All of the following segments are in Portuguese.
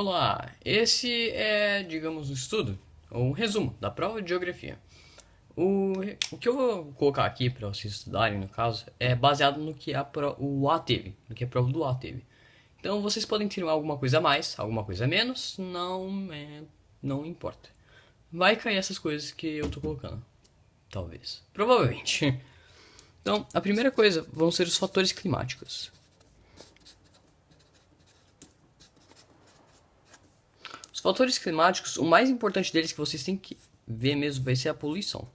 Olá, esse é, digamos, um estudo, ou um resumo da prova de geografia. O que eu vou colocar aqui para vocês estudarem, no caso, é baseado no que o A teve, no que a prova do A teve. Então vocês podem tirar alguma coisa a mais, alguma coisa a menos, não importa. Vai cair essas coisas que eu tô colocando, talvez, provavelmente. Então, a primeira coisa vão ser os fatores climáticos. Os fatores climáticos, o mais importante deles que vocês têm que ver mesmo vai ser a poluição.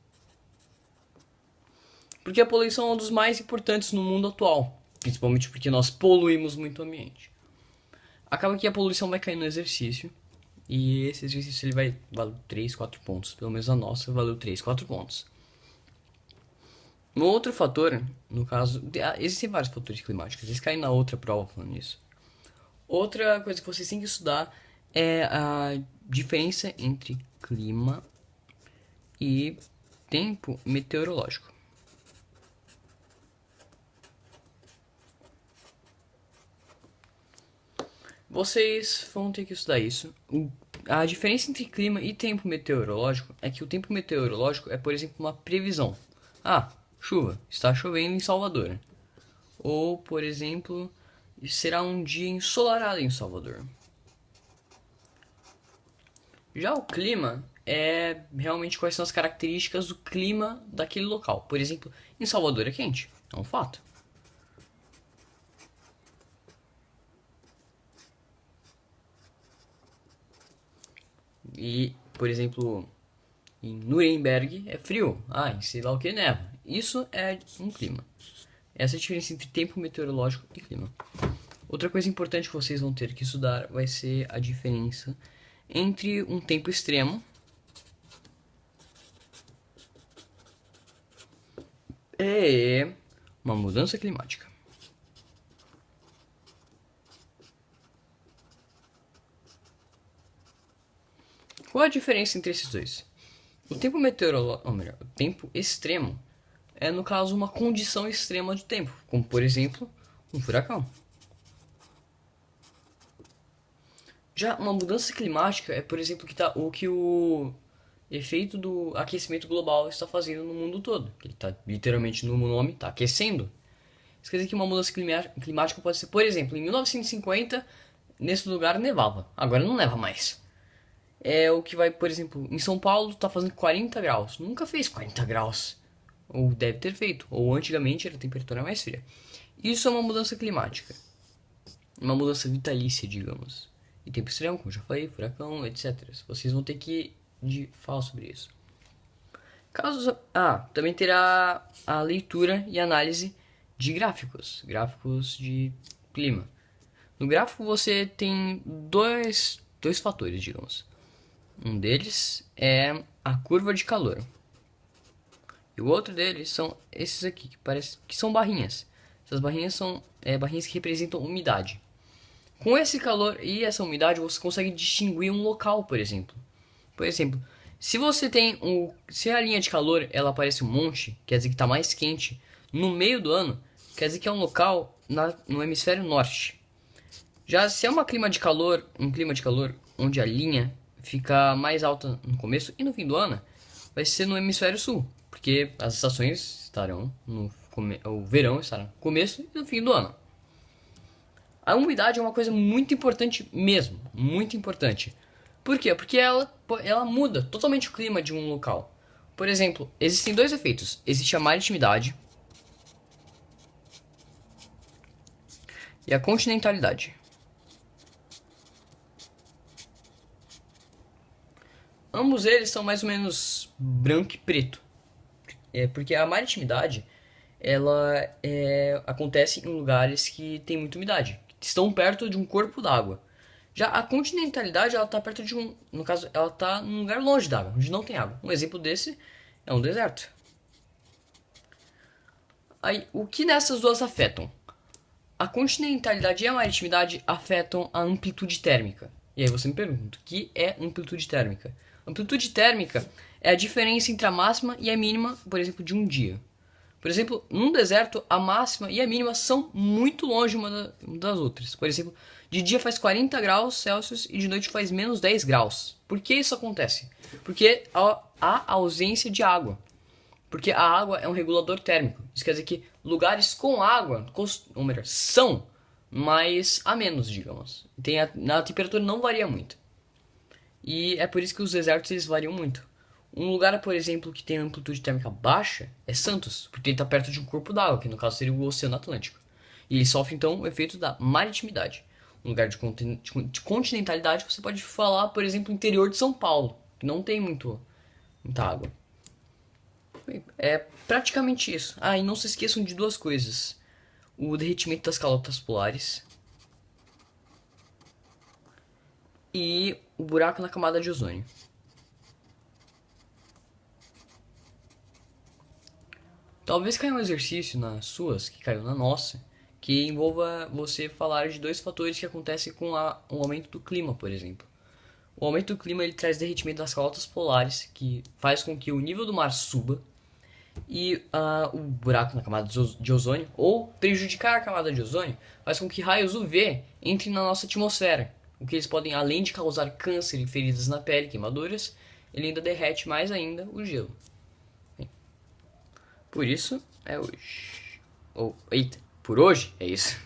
Porque a poluição é um dos mais importantes no mundo atual, principalmente porque nós poluímos muito o ambiente. Acaba que a poluição vai cair no exercício, e esse exercício ele vai valer 3, 4 pontos, pelo menos a nossa valeu 3, 4 pontos. No outro fator, no caso, existem vários fatores climáticos, eles caem na outra prova falando nisso. Outra coisa que vocês têm que estudar é a diferença entre clima e tempo meteorológico. Vocês vão ter que estudar isso. A diferença entre clima e tempo meteorológico é que o tempo meteorológico é, por exemplo, uma previsão. Ah, chuva, está chovendo em Salvador. Ou, por exemplo, será um dia ensolarado em Salvador. Já o clima é realmente quais são as características do clima daquele local. Por exemplo, em Salvador é quente, é um fato. E, por exemplo, em Nuremberg é frio. Ah, em sei lá o que neva. Isso é um clima. Essa é a diferença entre tempo meteorológico e clima. Outra coisa importante que vocês vão ter que estudar vai ser a diferença entre um tempo extremo e uma mudança climática. Qual a diferença entre esses dois? O tempo meteorológico, ou melhor, o tempo extremo é, no caso, uma condição extrema de tempo, como por exemplo, um furacão. Já uma mudança climática é, por exemplo, o que o efeito do aquecimento global está fazendo no mundo todo. Ele está literalmente no nome, está aquecendo. Isso quer dizer que uma mudança climática pode ser, por exemplo, em 1950, nesse lugar nevava, agora não neva mais. É o que vai, por exemplo, em São Paulo está fazendo 40 graus. Nunca fez 40 graus. Ou deve ter feito. Ou antigamente era a temperatura mais fria. Isso é uma mudança climática. Uma mudança vitalícia, digamos. E tempo extremo, como já falei, furacão, etc. Vocês vão ter que falar sobre isso. Também terá a leitura e análise de gráficos. Gráficos de clima. No gráfico você tem dois fatores, digamos. Um deles é a curva de calor. E o outro deles são esses aqui, que são barrinhas. Essas barrinhas são barrinhas que representam umidade. Com esse calor e essa umidade, você consegue distinguir um local, por exemplo. Por exemplo, se a linha de calor ela aparece um monte, quer dizer que está mais quente, no meio do ano, quer dizer que é um local no hemisfério norte. Já se é um clima de calor onde a linha fica mais alta no começo e no fim do ano, vai ser no hemisfério sul, porque as estações estarão o verão estará no começo e no fim do ano. A umidade é uma coisa muito importante mesmo, muito importante. Por quê? Porque ela muda totalmente o clima de um local. Por exemplo, existem dois efeitos. Existe a maritimidade e a continentalidade. Ambos eles são mais ou menos branco e preto. Porque a maritimidade acontece em lugares que tem muita umidade, que estão perto de um corpo d'água. Já a continentalidade, ela está perto de no caso, ela está num lugar longe d'água, onde não tem água. Um exemplo desse é um deserto. Aí, o que nessas duas afetam? A continentalidade e a maritimidade afetam a amplitude térmica. E aí você me pergunta, o que é amplitude térmica? Amplitude térmica é a diferença entre a máxima e a mínima, por exemplo, de um dia. Por exemplo, num deserto, a máxima e a mínima são muito longe uma das outras. Por exemplo, de dia faz 40 graus Celsius e de noite faz menos 10 graus. Por que isso acontece? Porque há ausência de água. Porque a água é um regulador térmico. Isso quer dizer que lugares com água, ou melhor, são mais a menos, digamos. A temperatura não varia muito. E é por isso que os desertos eles variam muito. Um lugar, por exemplo, que tem amplitude térmica baixa é Santos, porque ele está perto de um corpo d'água, que no caso seria o Oceano Atlântico. E ele sofre então o efeito da maritimidade. Um lugar de continentalidade você pode falar, por exemplo, o interior de São Paulo, que não tem muita água. É praticamente isso. Ah, e não se esqueçam de duas coisas: o derretimento das calotas polares e o buraco na camada de ozônio. Talvez caia um exercício nas suas, que caiu na nossa, que envolva você falar de dois fatores que acontecem com o aumento do clima, por exemplo. O aumento do clima ele traz derretimento das calotas polares, que faz com que o nível do mar suba, e o buraco na camada de ozônio, ou prejudicar a camada de ozônio, faz com que raios UV entrem na nossa atmosfera, o que eles podem, além de causar câncer e feridas na pele, queimaduras, ele ainda derrete mais ainda o gelo. Por isso é hoje. Eita, por hoje é isso.